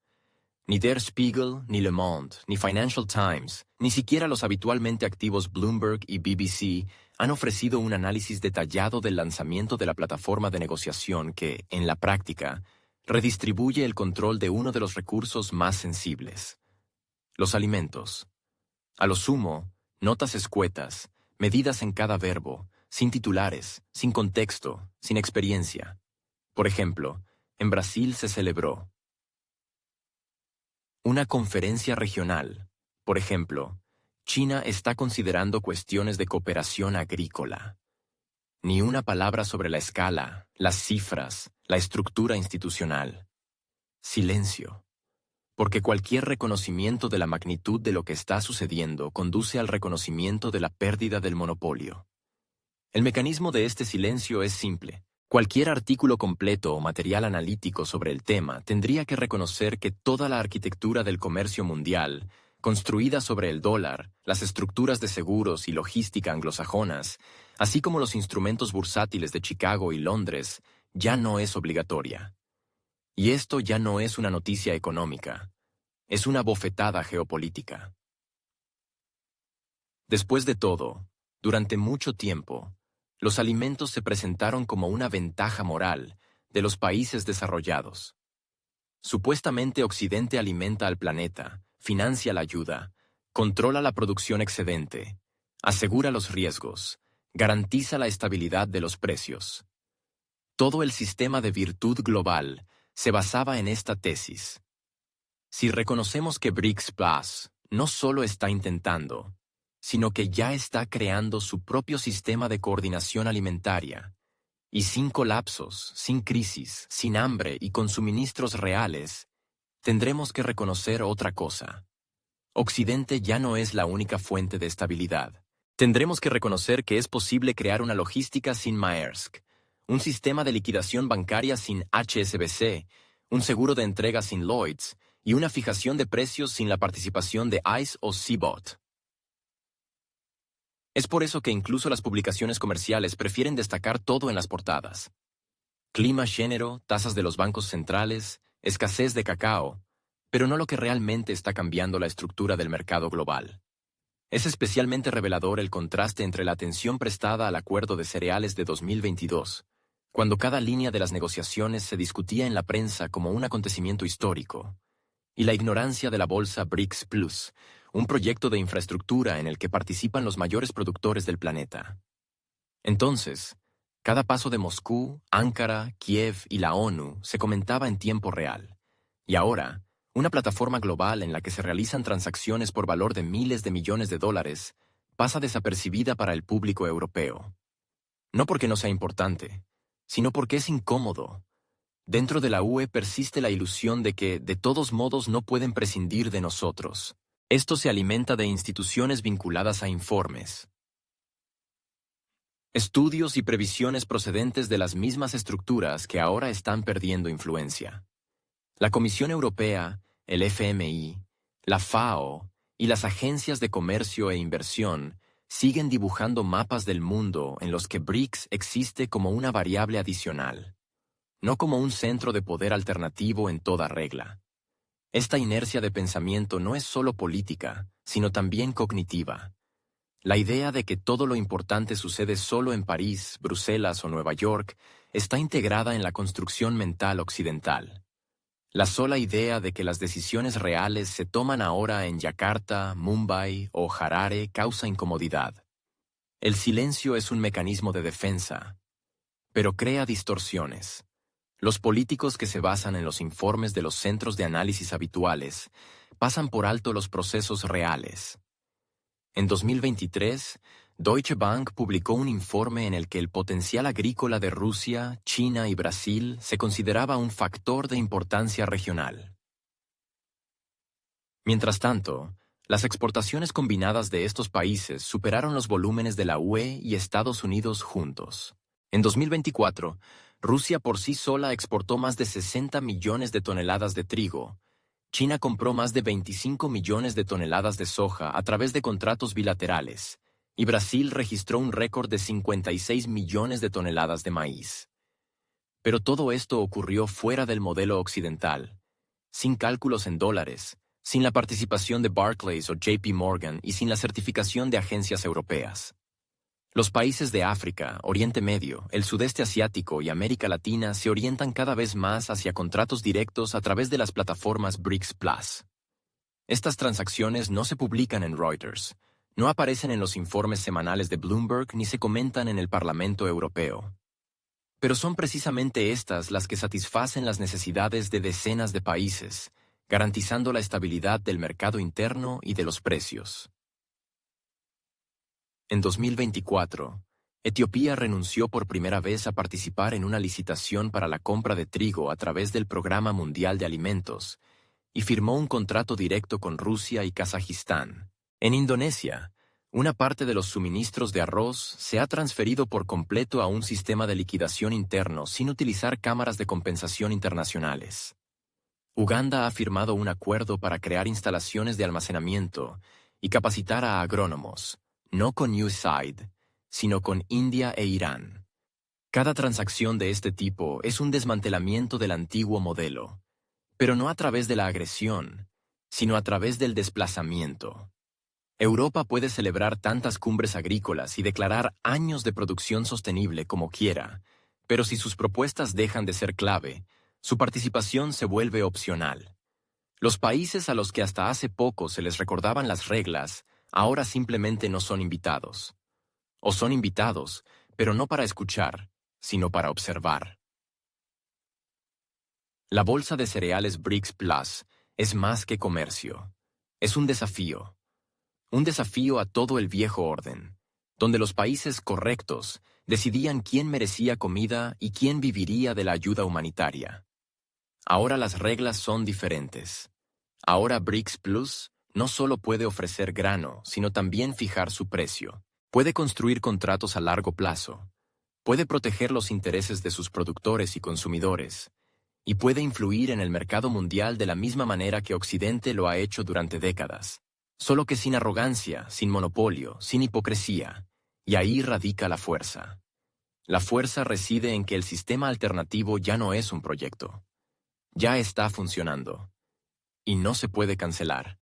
Ni Der Spiegel, ni Le Monde, ni Financial Times, ni siquiera los habitualmente activos Bloomberg y BBC han ofrecido un análisis detallado del lanzamiento de la plataforma de negociación que, en la práctica, redistribuye el control de uno de los recursos más sensibles: los alimentos. A lo sumo, notas escuetas, medidas en cada verbo, sin titulares, sin contexto, sin experiencia. Por ejemplo, en Brasil se celebró una conferencia regional. Por ejemplo, China está considerando cuestiones de cooperación agrícola. Ni una palabra sobre la escala, las cifras, la estructura institucional. Silencio. Porque cualquier reconocimiento de la magnitud de lo que está sucediendo conduce al reconocimiento de la pérdida del monopolio. El mecanismo de este silencio es simple. Cualquier artículo completo o material analítico sobre el tema tendría que reconocer que toda la arquitectura del comercio mundial, construida sobre el dólar, las estructuras de seguros y logística anglosajonas, así como los instrumentos bursátiles de Chicago y Londres, ya no es obligatoria. Y esto ya no es una noticia económica, es una bofetada geopolítica. Después de todo, durante mucho tiempo, los alimentos se presentaron como una ventaja moral de los países desarrollados. Supuestamente Occidente alimenta al planeta, financia la ayuda, controla la producción excedente, asegura los riesgos, garantiza la estabilidad de los precios. Todo el sistema de virtud global se basaba en esta tesis. Si reconocemos que BRICS Plus no solo está intentando, sino que ya está creando su propio sistema de coordinación alimentaria, y sin colapsos, sin crisis, sin hambre y con suministros reales, tendremos que reconocer otra cosa. Occidente ya no es la única fuente de estabilidad. Tendremos que reconocer que es posible crear una logística sin Maersk, un sistema de liquidación bancaria sin HSBC, un seguro de entrega sin Lloyds y una fijación de precios sin la participación de ICE o CBOT. Es por eso que incluso las publicaciones comerciales prefieren destacar todo en las portadas. Clima, género, tasas de los bancos centrales, escasez de cacao, pero no lo que realmente está cambiando la estructura del mercado global. Es especialmente revelador el contraste entre la atención prestada al acuerdo de cereales de 2022, cuando cada línea de las negociaciones se discutía en la prensa como un acontecimiento histórico, y la ignorancia de la bolsa BRICS Plus, un proyecto de infraestructura en el que participan los mayores productores del planeta. Entonces, cada paso de Moscú, Ankara, Kiev y la ONU se comentaba en tiempo real, y ahora, una plataforma global en la que se realizan transacciones por valor de miles de millones de dólares pasa desapercibida para el público europeo. No porque no sea importante, sino porque es incómodo. Dentro de la UE persiste la ilusión de que, de todos modos, no pueden prescindir de nosotros. Esto se alimenta de instituciones vinculadas a informes, estudios y previsiones procedentes de las mismas estructuras que ahora están perdiendo influencia. La Comisión Europea, el FMI, la FAO y las agencias de comercio e inversión siguen dibujando mapas del mundo en los que BRICS existe como una variable adicional, no como un centro de poder alternativo en toda regla. Esta inercia de pensamiento no es solo política, sino también cognitiva. La idea de que todo lo importante sucede solo en París, Bruselas o Nueva York está integrada en la construcción mental occidental. La sola idea de que las decisiones reales se toman ahora en Yakarta, Mumbai o Harare causa incomodidad. El silencio es un mecanismo de defensa, pero crea distorsiones. Los políticos que se basan en los informes de los centros de análisis habituales pasan por alto los procesos reales. En 2023, Deutsche Bank publicó un informe en el que el potencial agrícola de Rusia, China y Brasil se consideraba un factor de importancia regional. Mientras tanto, las exportaciones combinadas de estos países superaron los volúmenes de la UE y Estados Unidos juntos. En 2024, Rusia por sí sola exportó más de 60 millones de toneladas de trigo. China compró más de 25 millones de toneladas de soja a través de contratos bilaterales, y Brasil registró un récord de 56 millones de toneladas de maíz. Pero todo esto ocurrió fuera del modelo occidental, sin cálculos en dólares, sin la participación de Barclays o JP Morgan y sin la certificación de agencias europeas. Los países de África, Oriente Medio, el Sudeste Asiático y América Latina se orientan cada vez más hacia contratos directos a través de las plataformas BRICS Plus. Estas transacciones no se publican en Reuters, no aparecen en los informes semanales de Bloomberg ni se comentan en el Parlamento Europeo. Pero son precisamente estas las que satisfacen las necesidades de decenas de países, garantizando la estabilidad del mercado interno y de los precios. En 2024, Etiopía renunció por primera vez a participar en una licitación para la compra de trigo a través del Programa Mundial de Alimentos y firmó un contrato directo con Rusia y Kazajistán. En Indonesia, una parte de los suministros de arroz se ha transferido por completo a un sistema de liquidación interno sin utilizar cámaras de compensación internacionales. Uganda ha firmado un acuerdo para crear instalaciones de almacenamiento y capacitar a agrónomos, no con USAID, sino con India e Irán. Cada transacción de este tipo es un desmantelamiento del antiguo modelo, pero no a través de la agresión, sino a través del desplazamiento. Europa puede celebrar tantas cumbres agrícolas y declarar años de producción sostenible como quiera, pero si sus propuestas dejan de ser clave, su participación se vuelve opcional. Los países a los que hasta hace poco se les recordaban las reglas, ahora simplemente no son invitados. O son invitados, pero no para escuchar, sino para observar. La bolsa de cereales BRICS Plus es más que comercio. Es un desafío. Un desafío a todo el viejo orden, donde los países correctos decidían quién merecía comida y quién viviría de la ayuda humanitaria. Ahora las reglas son diferentes. Ahora BRICS Plus no solo puede ofrecer grano, sino también fijar su precio. Puede construir contratos a largo plazo. Puede proteger los intereses de sus productores y consumidores. y puede influir en el mercado mundial de la misma manera que Occidente lo ha hecho durante décadas, solo que sin arrogancia, sin monopolio, sin hipocresía, y ahí radica la fuerza. La fuerza reside en que el sistema alternativo ya no es un proyecto, ya está funcionando, y no se puede cancelar.